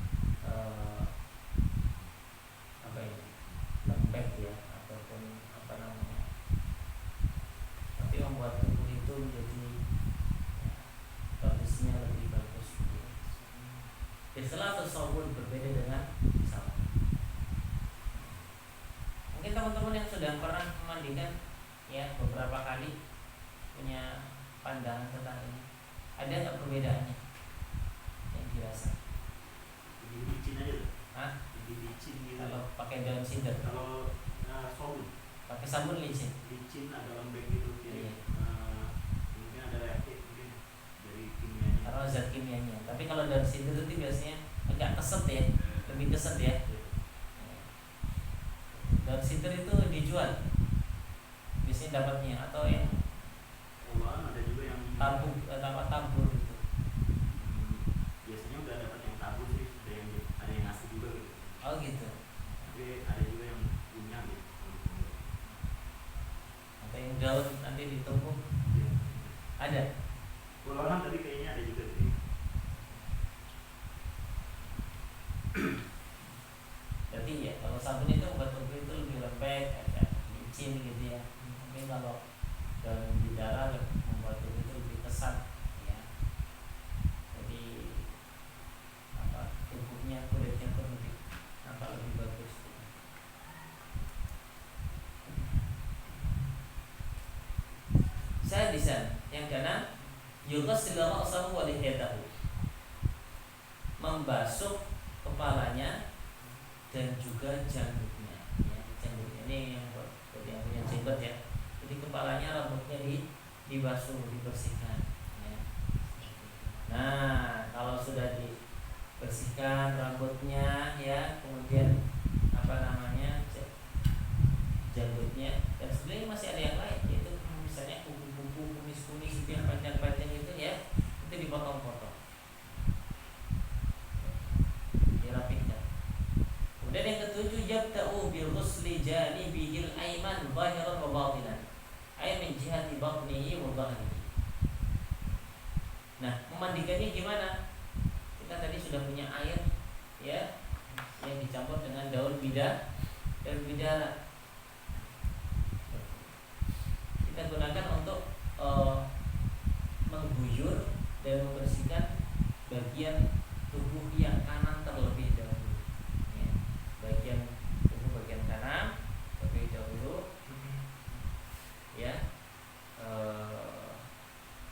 sabun, berbeda dengan sabun. Mungkin teman-teman yang sudah pernah memandikan ya beberapa kali punya pandangan tentang ini. Ada nggak perbedaannya yang dirasa? Lebih licin aja tuh. Hah? Lebih licin gitu. Kalau pakai daun cider, Kalau sabun pakai sabun licin. licin agak lembek gitu. Iya. Mungkin ada reaktif mungkin dari kimianya. Karena zat kimianya. Tapi kalau daun cider itu biasanya agak keset ya, lebih keset ya. Daun cider itu dijual, biasanya dapatnya atau yang Olahan ada juga yang tabur gitu. Biasanya udah dapat yang tabur sih, ada yang ngasih juga gitu. Oh gitu. Tapi ada juga yang punya gitu. Atau yang daun nanti ditumbuk. Iya. Ada. Olahan tadi kayaknya ada juga sih. Jadi ya kalau sabun itu obat tubuh itu lebih lembek, agak licin gitu ya. Mungkin kalau daun bidara membuat tubuh itu lebih kesat ya. Jadi tubuhnya, kulitnya pun lebih bagus. Saya di sana yang kanan yughassil ra'sahu wa lihiyatahu, membasuh kepalanya dan juga janggutnya ya. Janggutnya ini yang punya jenggot ya. Jadi kepalanya, rambutnya dibasuh, dibersihkan ya. Nah kalau sudah dibersihkan rambutnya ya, kemudian janggutnya, dan sebenarnya masih ada yang lain, yaitu misalnya kuku-kuku, kumis-kumis itu yang panjang-panjang itu ya, itu dipotong-potong, dirapihkan. Kemudian yang ketujuh, yabda'u bi ghusli janibihil aiman zahiran wa batinan, ay min jihati batnihi wa dhahrihi. Nah, memandikannya gimana? Kita tadi sudah punya air ya, yang dicampur dengan daun bidara. Kita gunakan untuk mengguyur dan membersihkan bagian tubuh yang kanan terlebih dahulu ya. Bagian tubuh bagian kanan terlebih dahulu ya,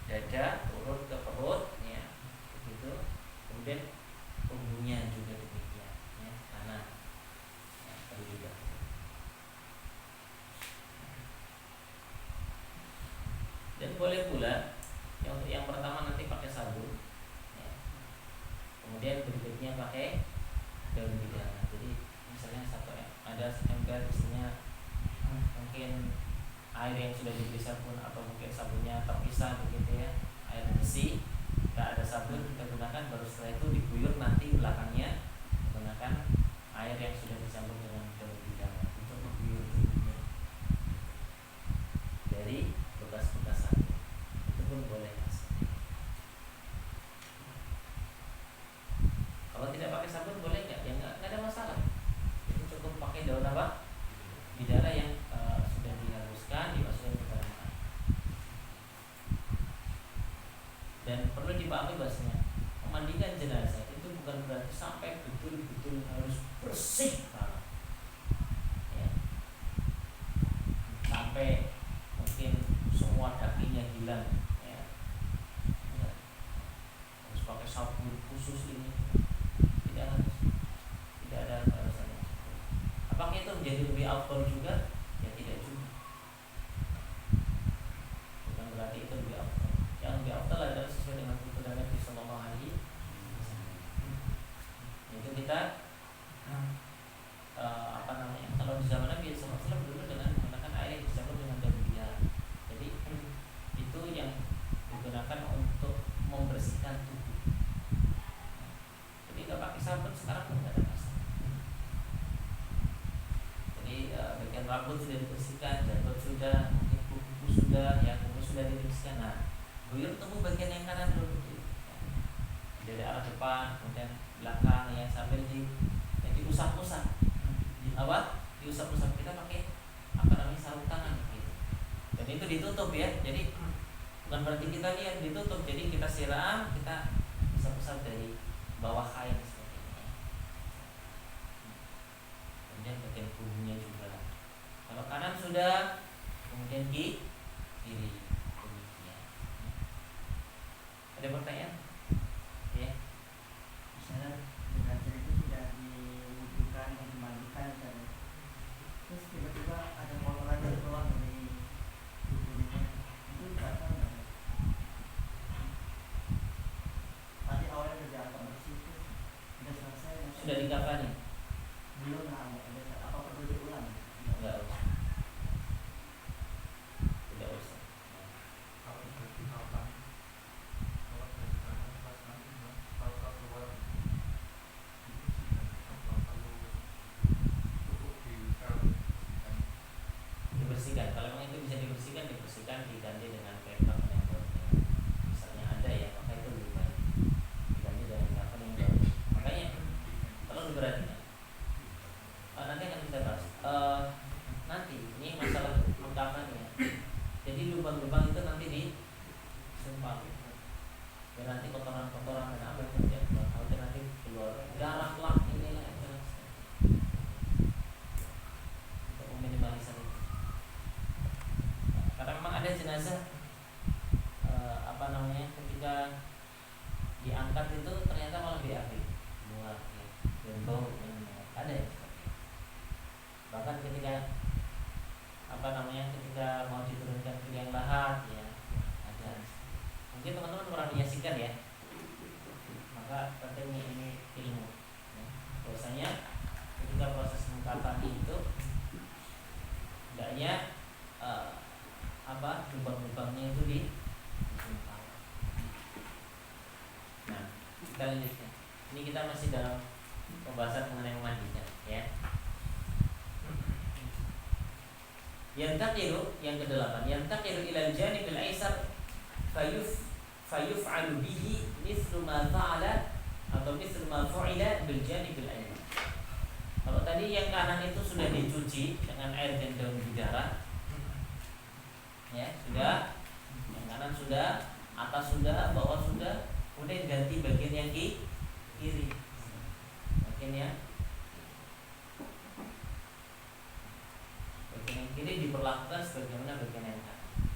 dada turun ke perut ya, begitu. Kemudian punggungnya juga demikian ya, kanan ya, terlebih dahulu. Dan boleh pula yang pertama nanti pakai sabun ya. Kemudian berikutnya pakai daun bidara. Jadi misalnya ada ember isinya mungkin air yang sudah diberi sabun, atau mungkin sabunnya terpisah begitu ya, air bersih, tidak ada sabun kita gunakan. Baru setelah itu diguyur nanti belakangnya menggunakan air yang sudah dicampur dengan daun bidara untuk mengguyur tubuhnya dari bekas-bekas sabun. Itu pun boleh. Kalau tidak pakai sabun boleh nggak? Ya nggak ada masalah. Itu cukup pakai daun apa? Bidara yang sudah dihaluskan, dimasukkan ke dalam air. Dan perlu dipahami bahasanya memandikan jenazah itu bukan berarti sampai betul-betul harus bersih banget ya. Sampai mungkin semua dagingnya hilang ya. Harus pakai sabun khusus ini, tidak ada alasannya. Apakah itu menjadi lebih afdal juga? Ya tidak juga. Bukan berarti itu lebih afdal. Yang lebih afdal adalah sesuai dengan tuntunan Nabi Sallallahu Alaihi Wasallam. Itu kita kalau di zaman Nabi Sallallahu Alaihi Wasallam dulu dengan menggunakan air yang dicampur dengan daun bidara. Jadi itu yang digunakan untuk membersihkan tubuh. Jadi kalau pakai sabun sekarang pun tidak ada masalah. Jadi bagian rambut sudah dibersihkan, janggut sudah, mungkin kuku sudah, ya kuku sudah dibersihkan. Nah, guyur tubuh bagian yang kanan dulu, dari arah depan, kemudian belakang ya, sambil diusap-usap. Diusap-usap, kita pakai sarung tangan gitu. Dan itu ditutup ya. Jadi bukan berarti kita lihat ditutup. Jadi kita siram, kita usap-usap dari bawah kain seperti ini. kemudian bagian punggungnya juga. Kalau kanan sudah, kemudian kiri. Demikian. Ada pertanyaan? Ya. Misalnya jenazah itu sudah diwudukan dan dimandikan dan terus tiba-tiba ada kotoran yang keluar dari tubuhnya, itu batal nggak? Tadi awalnya kerja agak bersih itu sudah selesai, Sudah dikafani? belum, apa perlu diulang? Enggak usah. Tidak usah. Kalau sudah dikafan, kalau sudah dikafan pas nanti kalau keluar dibersihkan atau kalau cukup dibersihkan. Dibersihkan. Kalau memang itu bisa dibersihkan diganti dengan paper yang baru. Misalnya ada ya, maka itu lebih baik diganti dengan paper yang baru. Makanya tolong diperhatikan. Nanti akan kita bahas. Nanti ini masalah mengkafannya. Jadi lubang-lubang itu nanti disumpah. Dan nanti kotoran-kotoran dan apa yang terjadi nanti keluar darah lah ini lah jelas. Untuk meminimalisir itu. Karena memang ada jenazah ketika diangkat itu ternyata malah BAB, buah ya, dan bau ada ya. Bahkan ketika ketika mau diturunkan ke liang lahat ya ada. Mungkin teman-teman pernah menyaksikan ya. Maka penting ini ilmu ya. Bahwasanya ketika proses mengkapan itu hendaknya lubang-lubangnya itu disumpah. Nah, kita lanjutkan. Ini kita masih dalam pembahasan mengenai memandikan ya. Yantaqilu yang ke-8, yantaqilu ilal janibil aisar fayuf'alu bihi mithlu ma fa'ala atau mithlu ma fu'ila bil janibil ayman. Kalau tadi yang kanan itu sudah dicuci dengan air dan daun bidara, ya sudah, yang kanan sudah, atas sudah, bawah sudah, kemudian ganti bagian yang kiri, bagian yang kiri diperlakukan sebagaimana bagian yang kanan,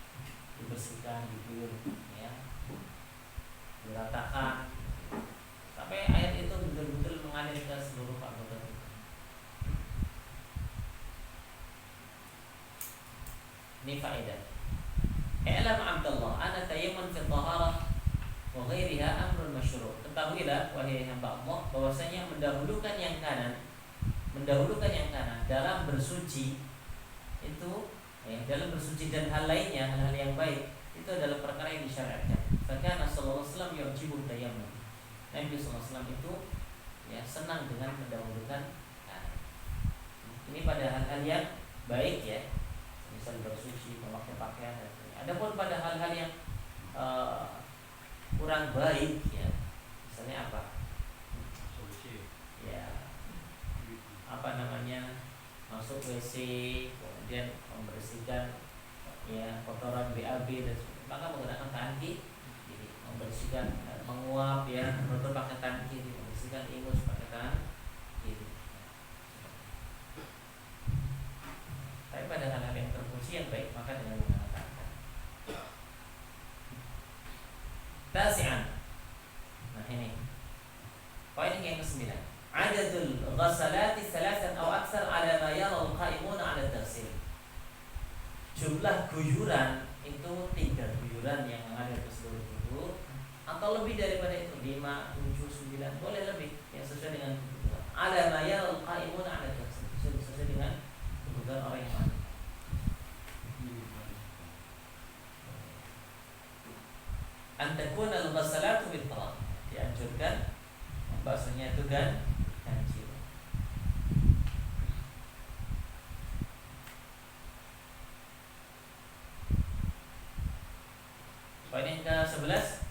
dibersihkan, diguyur, ya, diratakan sampai air itu betul-betul mengalir ke seluruh anggota tubuh. Ini faedah. I'lam Abdullah, ana tayammum fi taharah wa ghairiha amrun masyru'. Ketahuilah wahai hamba Allah bahwasanya mendahulukan yang kanan dalam bersuci itu ya, dalam bersuci dan hal lainnya, hal-hal yang baik itu adalah perkara yang disyariatkan. Karena sallallahu alaihi wasallam yujibu tayammum. Nabi sallallahu alaihi wasallam itu ya senang dengan mendahulukan kanan. Ini pada hal-hal yang baik ya. Misal bersuci, memakai pakaian dan sebagainya. Adapun pada hal-hal yang kurang baik ya, misalnya apa? Ya, masuk WC, kemudian membersihkan ya kotoran BAB dan sebagainya, maka menggunakan tangan kiri, membersihkan, menguap ya, menutup pakai tangan kiri, membersihkan ingus pakai tangan kiri. Tapi pada hal-hal yang terpuji yang baik maka dengan menggunakan tangan. Tasi'an. Nah ini poin yang ke-9. Adadul ghasalati thalathan aw aktsar ala ma yara al-qa'imuna 'ala at-taghsil. Jumlah guyuran itu 3 guyuran yang mengalir ke seluruh tubuh atau lebih daripada itu, 5, 7, 9, boleh lebih yang sesuai dengan kebutuhan. Ala ma yara al-qa'imuna 'ala at-taghsil, sesuai dengan kebutuhan orang yang mandi. Antakun al-ghasalatu bil-tarab, dianjurkan membasuhnya itu ganjil. Poin yang ke-11,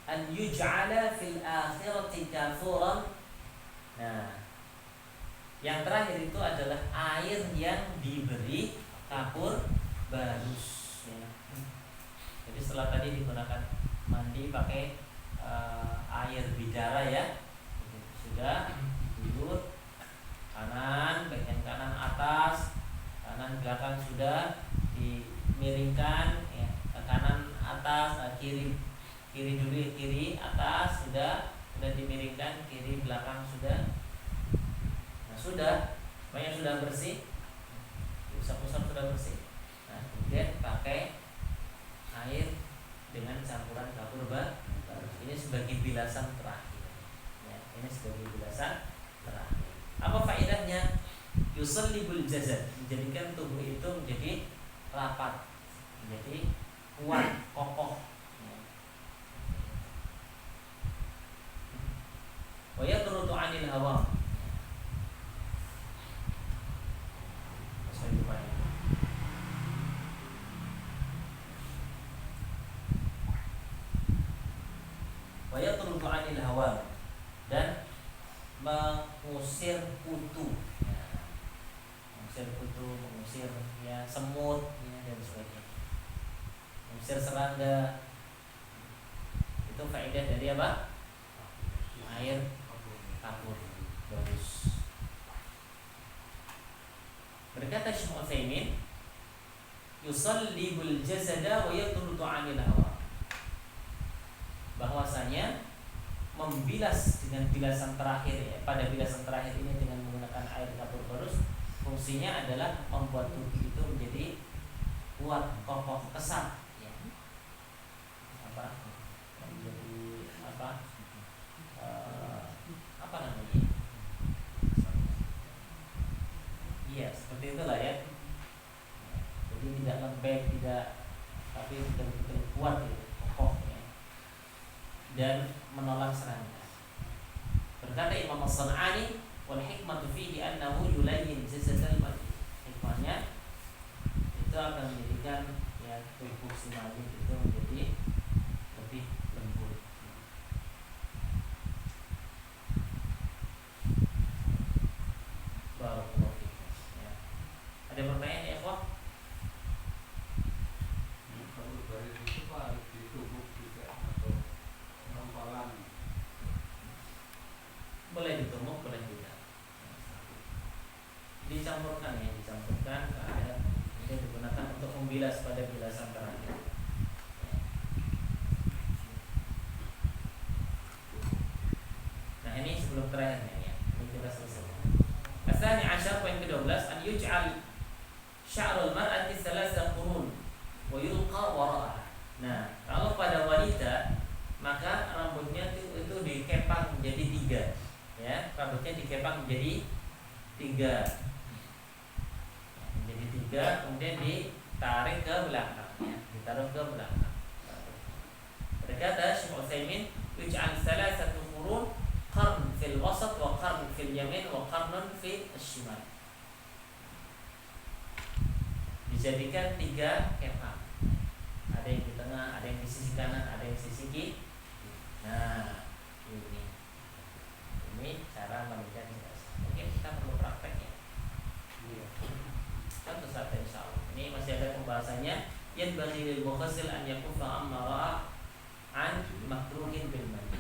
an yuj'ala fil akhirati kafuran. Nah, yang terakhir itu adalah air yang diberi kapur barus ya. Jadi setelah tadi digunakan mandi pakai air bidara ya, sudah diguyur, bagian kanan atas, kanan belakang sudah dimiringkan, ya, ke kanan atas, kiri dulu, kiri atas sudah dimiringkan, kiri belakang sudah. Nah sudah, banyak sudah bersih, usap-usap sudah bersih. Nah kemudian pakai air dengan campuran kapur baru. Ini sebagai bilasan terakhir. Ya, ini sebagai bilasan terakhir. Apa faedahnya? Yusallibul jasad, menjadikan tubuh itu menjadi rapat, menjadi kuat, kokoh. Wa yatrudu 'anil hawa. Saya lupa ya. Wa yatrudu 'anil hawa, dan mengusir kutu, ya, mengusir ya semut, ya, dan sebagainya, mengusir serangga. Itu faedah dari apa? Air kapur. Bagus. Berkata Syekh Utsaimin, yusallibul jasada wa yatrudu 'anil hawa, bahwasanya membilas dengan bilasan terakhir, ya, pada bilasan terakhir ini dengan menggunakan air kapur barus, fungsinya adalah membuat tubuh itu menjadi kuat, kokoh, kesat, ya. Menjadi apa namanya? Iya, seperti itulah ya. Jadi tidak lembek, tapi betul-betul kuat, ya, kokoh, ya, dan menolak serangga. Berkata Imam As-San'ani, wal hikmatu fihi annahu yulayyin jasadal mar'i. Hikmahnya itu akan menjadikan, ya, tubuh si mayit itu menjadi lebih lembut. Barakallahu fikum. Ya. Ada pertanyaan ya, ikhwah? Kalau dari itu Pak harus ditumbuk juga atau hampalan? Boleh ditumbuk, boleh tidak. Dicampurkan, ya, dicampurkan ke air, kemudian digunakan untuk membilas pada bilasan terakhir. Nah ini sebelum terakhirnya, ya, ini kita selesai. Asani asyar, poin ke-12, an yuj'al sya'rul mar'ati thalatha qurun wa yulqa wara'ah. Nah, kalau pada wanita maka rambutnya itu dikepang menjadi 3, ya, rambutnya dikepang menjadi 3, kemudian ditarik ke belakang, ya, ditaruh ke belakang. Berkata Syekh Utsaimin, yuj'al thalathatu qurun, qarn fil wasat wa qarn fil yamin wa qarnun fil shimal. Dijadikan 3 kepang. Ada yang di tengah, ada yang di sisi kanan, ada yang di sisi kiri. Nah, ini cara menunjukkan jenazah. Mungkin kita perlu prakteknya. Tentu saja insyaallah. Ini masih ada pembahasannya. Yan bagi lil mughassil an yakuffa amma ra'a an makruhin bil mandi.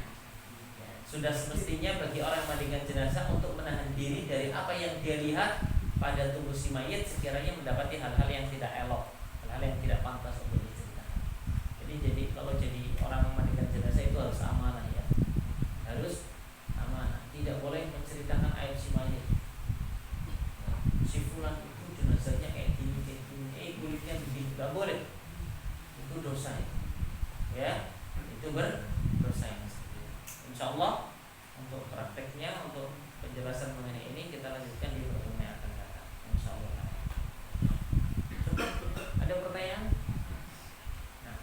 Ya, sudah semestinya bagi orang yang mandikan jenazah untuk menahan diri dari apa yang dia lihat pada tubuh si mayit sekiranya mendapati hal-hal yang tidak elok, hal-hal yang tidak pantas untuk diceritakan. Jadi kalau jadi orang memandikan jenazah itu harus amanah, ya, harus amanah. Tidak boleh menceritakan aib si mayit. Si fulan itu jenazahnya kayak gini, kulitnya begini, nggak boleh. Itu dosa, ya, itu berdosa yang seperti itu. Insyaallah untuk prakteknya, untuk penjelasan mengenai ini kita lanjutkan di pertemuan yang akan datang. Insyaallah. Cukup? Ada pertanyaan? Nah,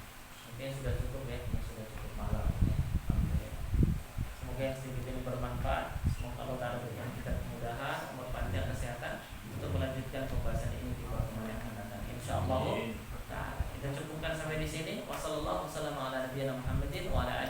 mungkin sudah cukup, ya, ini sudah cukup malam, ya. Semoga yang sedikit ini bermanfaat. Semoga Allah Ta'ala berikan kita kemudahan, umur panjang, kesehatan untuk melanjutkan pembahasan ini di pertemuan yang akan datang. Insyaallah. Kita cukupkan sampai di sini. Wassallallahu wasallam ala nabiyina Muhammadin wa ala